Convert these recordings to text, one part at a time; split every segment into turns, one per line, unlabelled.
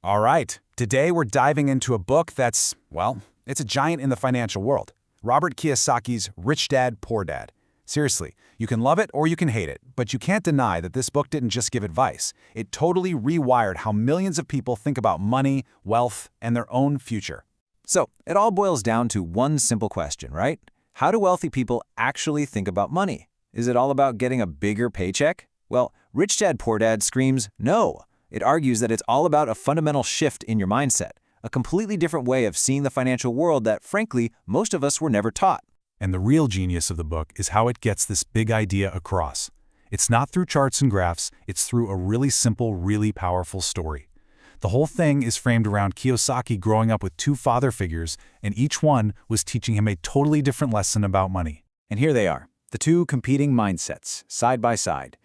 All right, today we're diving into a book that's, well, it's a giant in the financial world. Robert Kiyosaki's Rich Dad, Poor Dad. Seriously, you can love it or you can hate it, but you can't deny that this book didn't just give advice. It totally rewired how millions of people think about money, wealth, and their own future.
So, it all boils down to one simple question, right? How do wealthy people actually think about money? Is it all about getting a bigger paycheck? Well, Rich Dad, Poor Dad screams no. It argues that it's all about a fundamental shift in your mindset, a completely different way of seeing the financial world that, frankly, most of us were never taught.
And the real genius of the book is how it gets this big idea across. It's not through charts and graphs, it's through a really simple, really powerful story. The whole thing is framed around Kiyosaki growing up with two father figures, and each one was teaching him a totally different lesson about money.
And here they are, the two competing mindsets, side by side.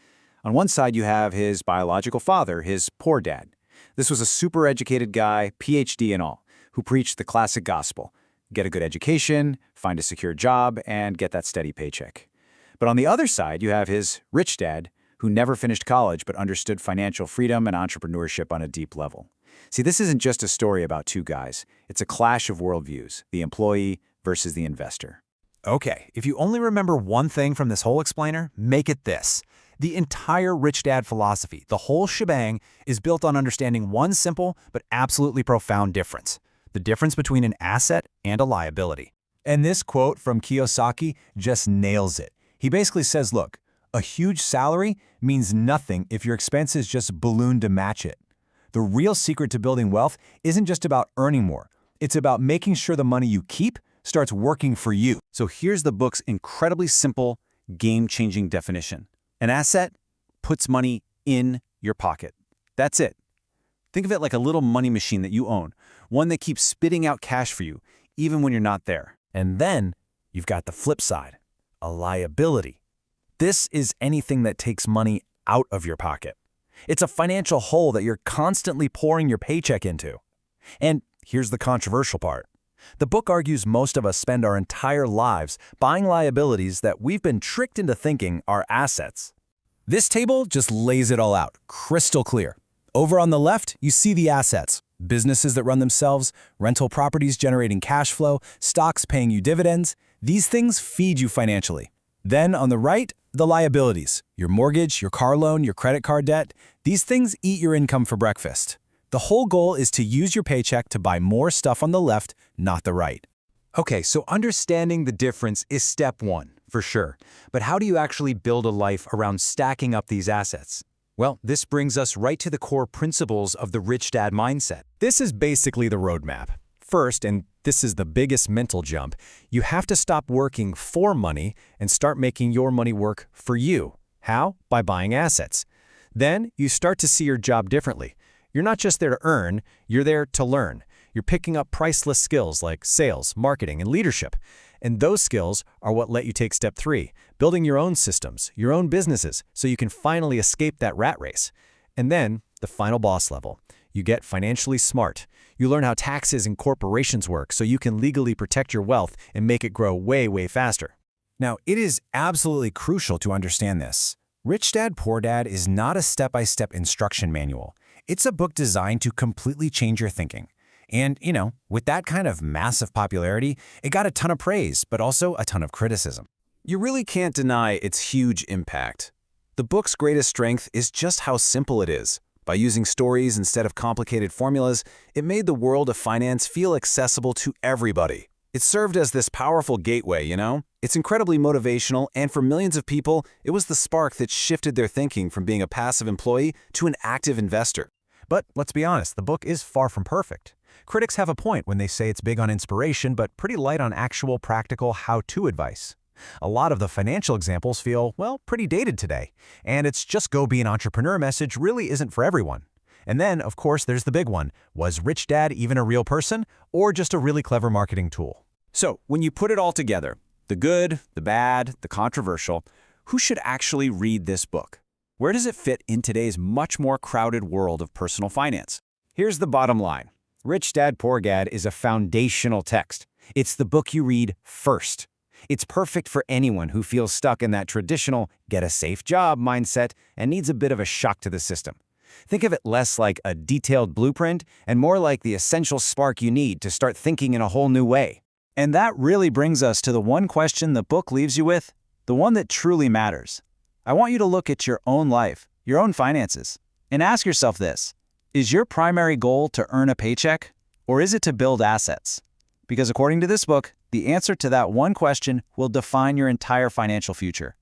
On one side, you have his biological father, his poor dad. This was a super educated guy, PhD and all, who preached the classic gospel. Get a good education, find a secure job, and get that steady paycheck. But on the other side, you have his rich dad, who never finished college but understood financial freedom and entrepreneurship on a deep level. See, this isn't just a story about two guys. It's a clash of worldviews, the employee versus the investor.
Okay, if you only remember one thing from this whole explainer, make it this. The entire Rich Dad philosophy, the whole shebang, is built on understanding one simple but absolutely profound difference. The difference between an asset and a liability. And this quote from Kiyosaki just nails it. He basically says, look, a huge salary means nothing if your expenses just balloon to match it. The real secret to building wealth isn't just about earning more. It's about making sure the money you keep starts working for you.
So here's the book's incredibly simple, game-changing definition. An asset puts money in your pocket. That's it. Think of it like a little money machine that you own, one that keeps spitting out cash for you, even when you're not there.
And then you've got the flip side, a liability. This is anything that takes money out of your pocket. It's a financial hole that you're constantly pouring your paycheck into. And here's the controversial part. The book argues most of us spend our entire lives buying liabilities that we've been tricked into thinking are assets. This table just lays it all out, crystal clear. Over on the left, you see the assets. Businesses that run themselves, rental properties generating cash flow, stocks paying you dividends. These things feed you financially. Then on the right, the liabilities. Your mortgage, your car loan, your credit card debt. These things eat your income for breakfast. The whole goal is to use your paycheck to buy more stuff on the left, not the right.
Okay, so understanding the difference is step one, for sure. But how do you actually build a life around stacking up these assets? Well, this brings us right to the core principles of the Rich Dad mindset.
This is basically the roadmap. First, and this is the biggest mental jump, you have to stop working for money and start making your money work for you. How? By buying assets. Then you start to see your job differently. You're not just there to earn, you're there to learn. You're picking up priceless skills like sales, marketing, and leadership. And those skills are what let you take step 3, building your own systems, your own businesses, so you can finally escape that rat race. And then, the final boss level. You get financially smart. You learn how taxes and corporations work so you can legally protect your wealth and make it grow way, way faster. Now, it is absolutely crucial to understand this. Rich Dad, Poor Dad is not a step-by-step instruction manual. It's a book designed to completely change your thinking. And, with that kind of massive popularity, it got a ton of praise, but also a ton of criticism.
You really can't deny its huge impact. The book's greatest strength is just how simple it is. By using stories instead of complicated formulas, it made the world of finance feel accessible to everybody. It served as this powerful gateway, It's incredibly motivational, and for millions of people, it was the spark that shifted their thinking from being a passive employee to an active investor.
But let's be honest, the book is far from perfect. Critics have a point when they say it's big on inspiration, but pretty light on actual practical how-to advice. A lot of the financial examples feel, well, pretty dated today. And it's just go be an entrepreneur message really isn't for everyone. And then, of course, there's the big one. Was Rich Dad even a real person or just a really clever marketing tool?
So, when you put it all together, the good, the bad, the controversial, who should actually read this book? Where does it fit in today's much more crowded world of personal finance? Here's the bottom line. Rich Dad, Poor Dad is a foundational text. It's the book you read first. It's perfect for anyone who feels stuck in that traditional get a safe job mindset and needs a bit of a shock to the system. Think of it less like a detailed blueprint and more like the essential spark you need to start thinking in a whole new way.
And that really brings us to the one question the book leaves you with, the one that truly matters. I want you to look at your own life, your own finances, and ask yourself this: is your primary goal to earn a paycheck, or is it to build assets? Because according to this book, the answer to that one question will define your entire financial future.